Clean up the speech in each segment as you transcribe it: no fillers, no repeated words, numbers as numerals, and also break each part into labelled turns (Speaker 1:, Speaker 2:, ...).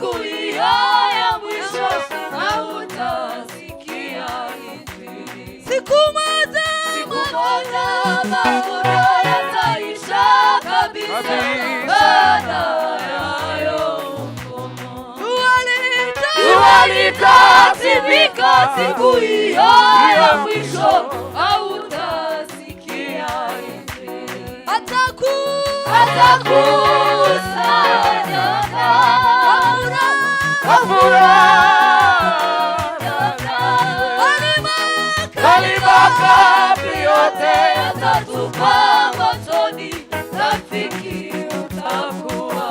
Speaker 1: siku hiyo ya mwisho hautasikia injili.
Speaker 2: Siku moja
Speaker 1: mavuno yataisha kabisa, baada ya hayo jua litatimika. Siku hiyo ya mwisho hautasikia injili. Atakusanya makapi yote yatatupa motoni, rafiki utakuwa.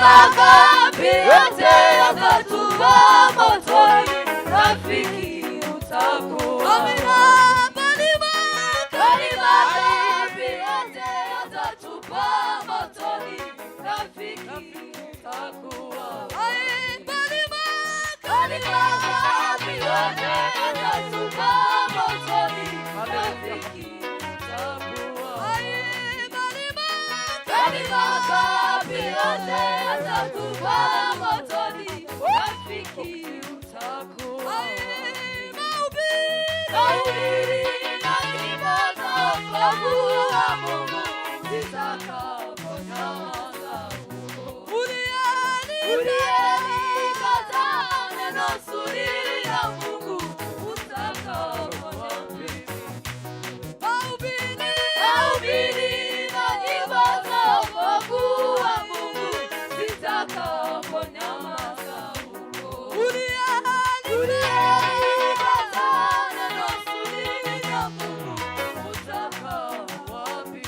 Speaker 1: Makapi yote yatatupa motoni, rafiki utakuwa. Makapi yote yatatupa motoni, rafiki utakuwa. Makapi yote yatatupa motoni, rafiki utakuwa. Makapi yote yatatupa motoni, rafiki utakuwa. Mahubiri na nyimbo za wokovu wa Mungu zitakaponyamaza huko. Uliyelikata neno zuri la Mungu utakaponyamaza. Mahubiri na nyimbo za wokovu wa Mungu zitakaponyamaza huko. Uliyelikata neno zuri la Mungu utakaa wapi?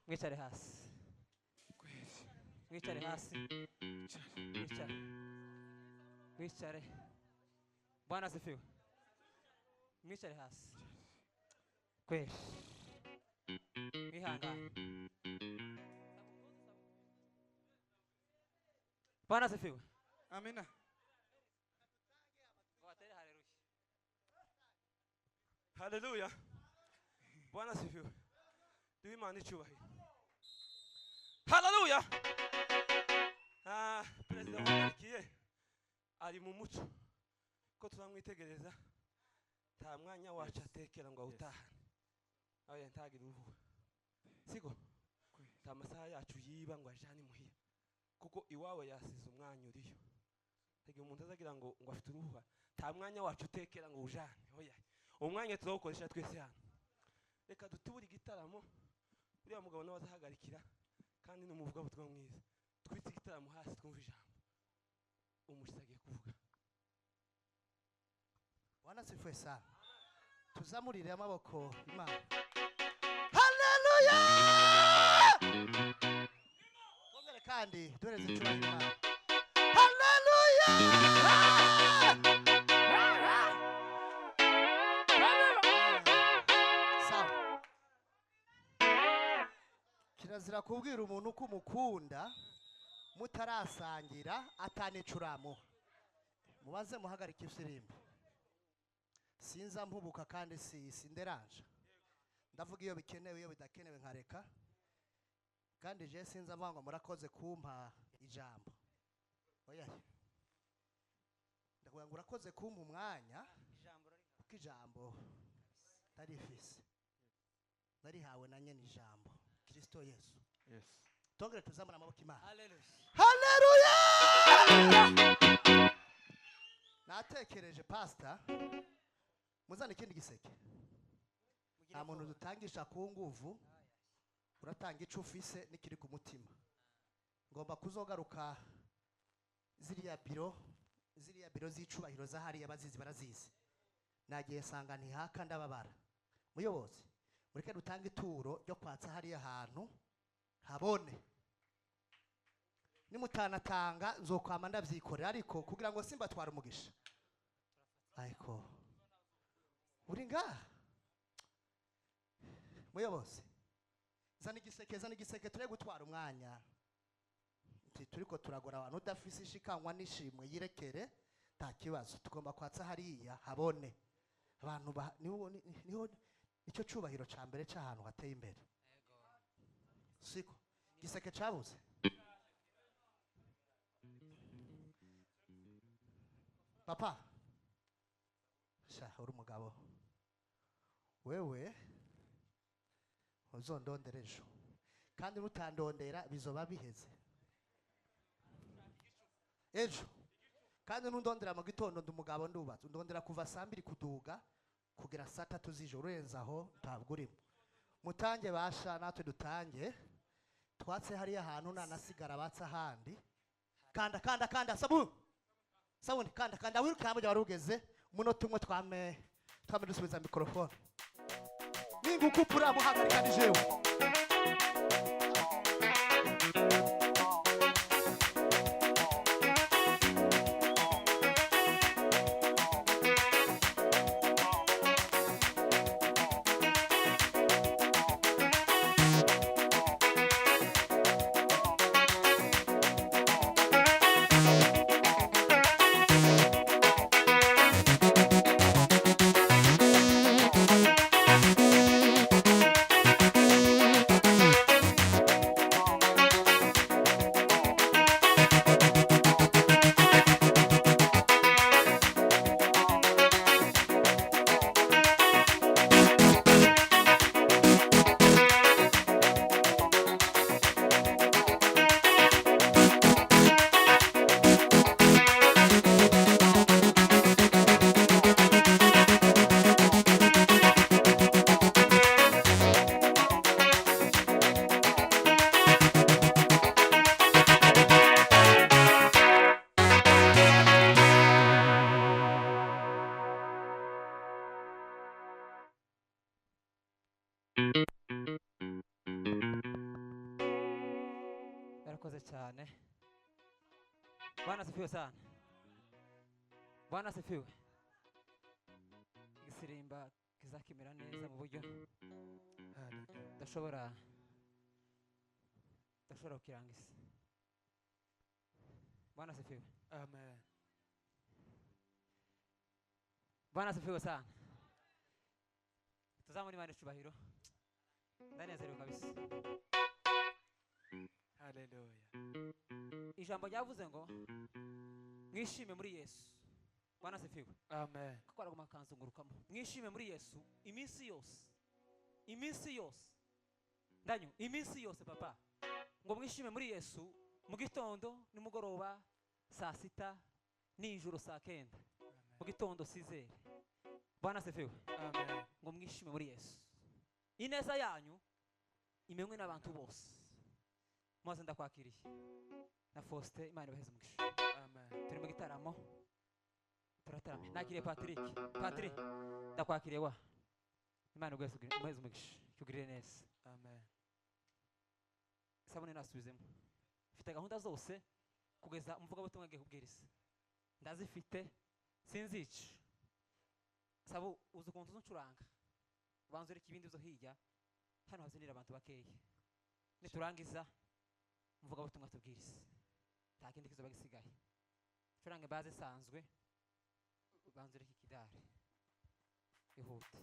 Speaker 2: Mwicare hasi, mwicare hasi, mwicare, mwicare. Bwana asifiwe. Mwicare hasi. Kweli. Mwihangane. Bwana asifiwe.
Speaker 3: Amina.
Speaker 2: Watere haleluya.
Speaker 3: Haleluya. Bwana asifiwe. Duhe Imana icyubahiro. Haleluya. Perezida w'Amerikiye ari mu muco ko turamwitegereza nta mwanya wacu atekera ngo awutahane. Oya ntagira uruhu. Siko nta masaha yacu yiba ngo ajane muhira kuko iwawe yasize umwanya uriyo. Tege umuntu azagira ngo afite uruhu nta mwanya wacu utekera ngo ujane. Oya umwanya turawukoresha twese hano. Reka dutubura igitaramo uriya mugabo nawe azahagarikira kandi n'umuvuga butumwa mwiza. Twitse igitaramo hasi twumva ijambo umushitsi agiye kuvuga.
Speaker 4: Bwana asifiwe sana. Tuzamurire amaboko Imana. Haleluya! Twongere kandi duhereze icyubahiro Imana. Haleluya! Sawa. Kirazira kubwira umuntu ko umukunda mutarasangira atanicuramo. Mubaze muhagarika ifirimbo. Sinza mpubuka kandi sinderanje. Ndavuga iyo bikenewe iyo bidakenewe nkareka. Kandi je sinza mvango murakoze kumpa ijambo. Oya. Ndakugira ngo urakoze kumpa umwanya kuko ijambo tarifise. Narihawe na nyene ijambo. Kristo Yesu.
Speaker 3: Yes.
Speaker 4: Tongere tuzamura amaboko Imana.
Speaker 2: Haleluya.
Speaker 4: Haleluya! Natekereje pastor muzana ikindi giseke. Nta muntu dutangisha ku nguvu. Uratanga ico ufise nikiri ku mutima. Ngomba kuzogaruka ziriya biro z'icubahiro zahari abazizi barazizi. Nagiye sanga ntihaka ndababara. Muyobozi mureke dutanga ituro ryo kwatsa hariya hantu habone. Nimutanatanga nzokwama ndavyikorera ariko kugira ngo simba twara umugisha. Ariko uri ngaha muyobozi zana igiseke turi gutwara umwanya turiko turagora abantu udafise ishikanwa n'ishimwe yirekere nta kibazo tugomba kwatsa hariya habone abantu niho icyo cubahiro ca mbere c'ahantu hateye imbere. Siko giseke cabuze papa sha uri umugabo wewe uzondondera ejo kandi nutandondera bizoba biheze ejo kandi nundondera mu gitondo ndi umugabo ndubatse ndondera kuva saa 2 kuduga kugera saa 3 z'ijoro urenze aho ntabwo urimo mutange basha natwe dutange twatse hariya ahantu nanasigara batse ahandi kanda sabuni kanda wiruka mujya warugeze umunota umwe twame dusubiza mikrofone ningukupura muhagarika nijewe
Speaker 2: Barakoze cyane. Bwana asifiwe sana. Bwana asifiwe. Igisirimba kizakimera neza mu buryo ndashobora kukirangiza. Bwana asifiwe.
Speaker 3: Amen.
Speaker 2: Bwana asifiwe sana. Tuzamuri Imana icyubahiro. Ndanezerewe kabisa.
Speaker 3: Hallelujah.
Speaker 2: Ijambo ryavuze ngo mwishime muri Yesu. Bwana asifiwe.
Speaker 3: Amen.
Speaker 2: Kakora ku makanzu ngurukamo. Mwishime muri Yesu iminsi yose. Iminsi yose. Ndanyu iminsi yose papa. Ngo mwishime muri Yesu mu gitondo nimugoroba saa 6 nijoro saa 9. Mu gitondo sizere. Bwana asifiwe.
Speaker 3: Amen.
Speaker 2: Ngo mwishime muri Yesu. Ineza yanyu imenywe n'abantu bose. Mwaze ndakwakiriye. Na Faustin Imana ibaheze umugisha.
Speaker 3: Amen.
Speaker 2: Turi mu gitaramo. Turatarama. Nakiriye Patrick. Patrick ndakwakiriye wa. Imana ibaheze umugisha. Cyugirire neza.
Speaker 3: Amen.
Speaker 2: Sabone nasubizemo. Mfite gahunda zose kugeza umvuga butumwa ngiye kubwiriza. Ndazifite sinzica. Sabo uzi ukuntu uzuncuranga. Banzure kibindi zo hirya. Hano hazinira abantu bakeya. Niturangiza mvuga butumwa tubwiriza. Nta kindi kizoba gisigaye. Curange baze sanzwe. Banzure kikidare. Ihute.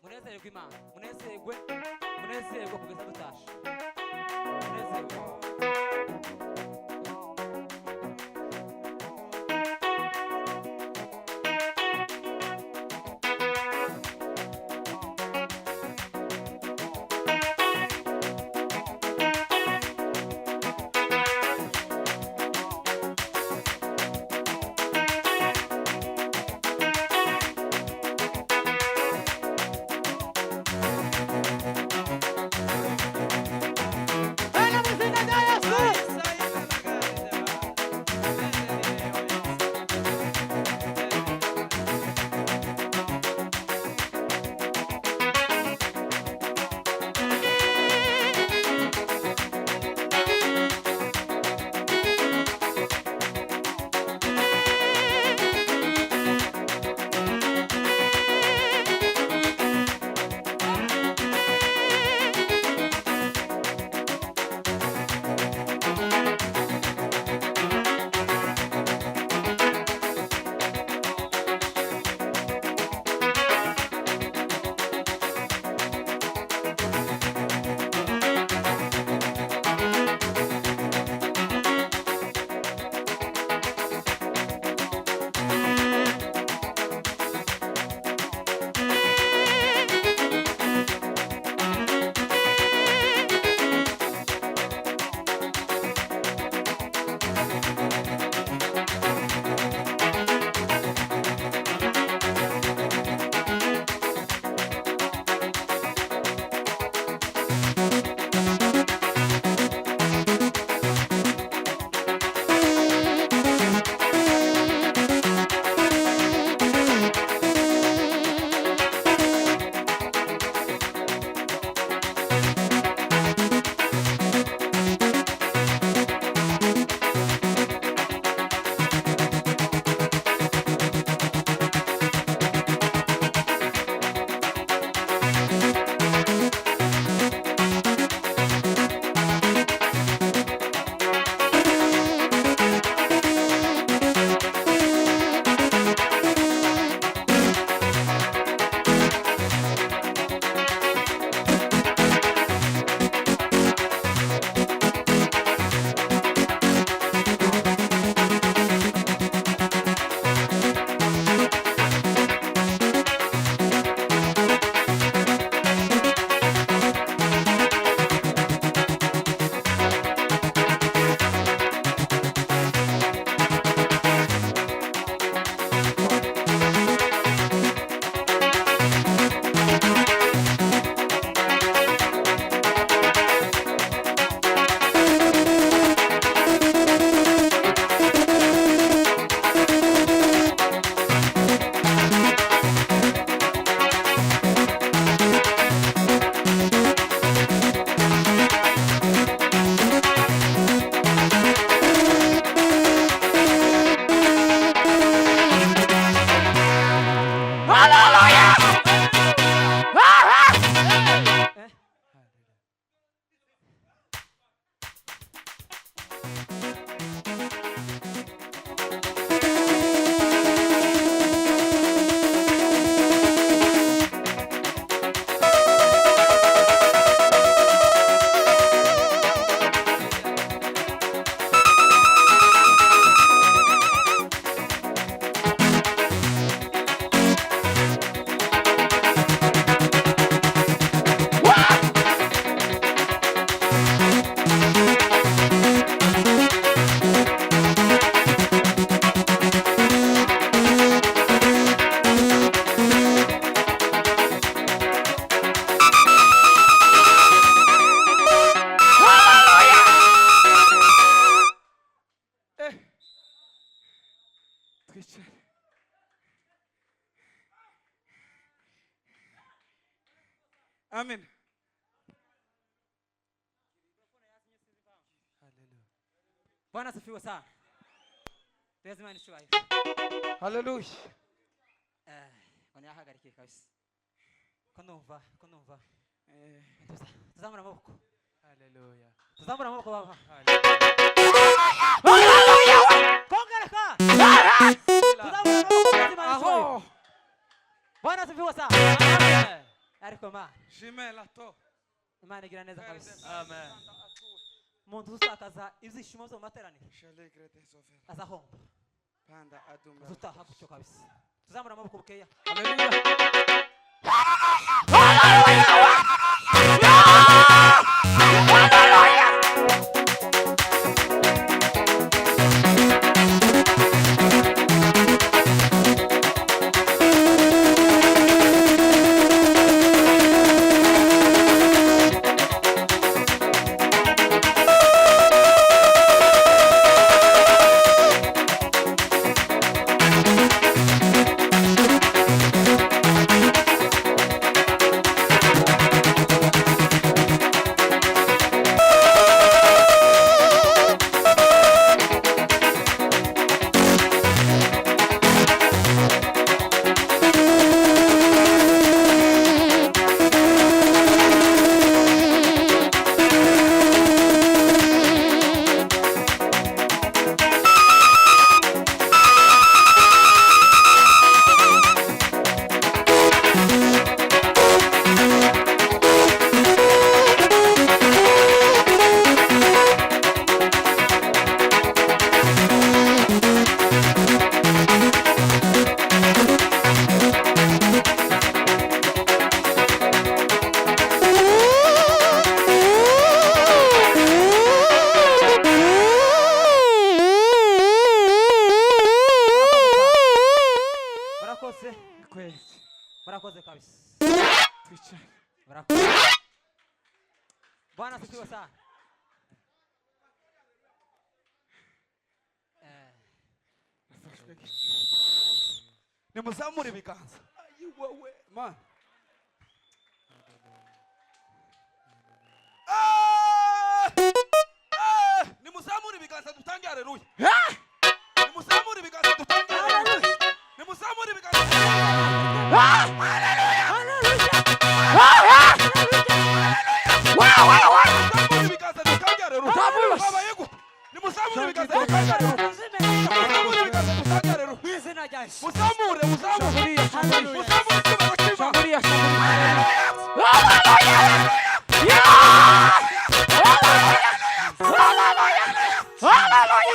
Speaker 2: Munezerwe Imana. Munezerwe kugeza dutashe. Munezerwe.
Speaker 1: Ana música de Yesu.
Speaker 3: Amen. Hallelujah.
Speaker 2: Bwana asifiwe sana. Lazima nishuwaye.
Speaker 3: Hallelujah.
Speaker 2: Wanahagarike kabisa. Konumva. Tuzamura amaboko.
Speaker 3: Hallelujah.
Speaker 2: Tuzamura amaboko baba.
Speaker 3: Hallelujah.
Speaker 2: Kongereka. Tuzamura amaboko lazima nishuwaye. Bwana asifiwe sana. Ariko ma.
Speaker 3: Jimela to.
Speaker 2: Imana igira neza kabisa.
Speaker 3: Amen.
Speaker 2: Umuntu uzutakaza ibyishimo byo mu materaniro azahomba.
Speaker 3: Panda adumba.
Speaker 2: Uzutaha gutyo kabisa. Tuzamura amaboko bukeya.
Speaker 3: Hallelujah.
Speaker 2: Murakoze kabisa.
Speaker 3: Twicha.
Speaker 2: Murakoze. Bwana asifiwe sana.
Speaker 3: Nimuzamure ibiganza. Ayiwewe man. Nimuzamure ibiganza dutange haleluya. Nimuzamure ibiganza dutange haleluya. Nimuzamure ibiganza. Haleluya. Nimuzamure ibiganza dutange haleluya. Babaye gute? Nimuzamure ibiganza dutange haleluya. Nimuzamure ibiganza dutange haleluya.
Speaker 2: Izina rya Yesu.
Speaker 3: Muzamure.
Speaker 2: Haleluya.
Speaker 3: Muzamure.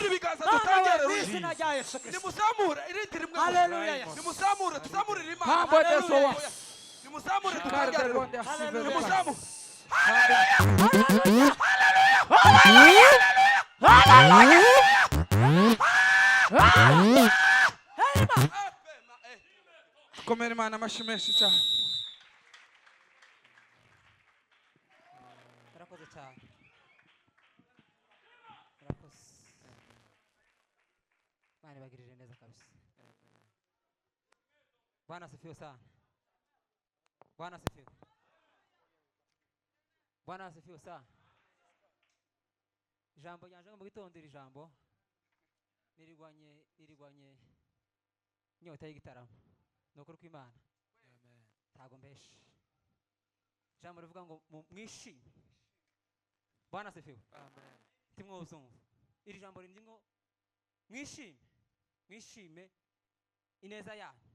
Speaker 3: Ibiganza dutange haleluya.
Speaker 2: Izina rya Yesu Kristo.
Speaker 3: Nimuzamure irindi rimwe.
Speaker 2: Haleluya.
Speaker 3: Nimuzamure tuzamure Imana.
Speaker 2: Haleluya.
Speaker 3: Nimuzamure dutange haleluya.
Speaker 2: Haleluya.
Speaker 3: Nimuzamure. Komera Imana amashyi menshi cyane.
Speaker 2: Murakoze cyane. Murakoze. Imana ibagirire neza kabisa. Bwana asifiwe sana. Bwana asifiwe. Bwana asifiwe sana. Ijambo ryanje mu gitondera ijambo nirigwanye inyota y'igitaramo. Nukuri kw'Imana.
Speaker 3: Amen.
Speaker 2: Ntago mbeshe. Ijambo rivuga ngo mwishime. Bwana asifiwe.
Speaker 3: Amen.
Speaker 2: Timwozumva. Iri jambo rindi ngo mwishime ineza yanyu.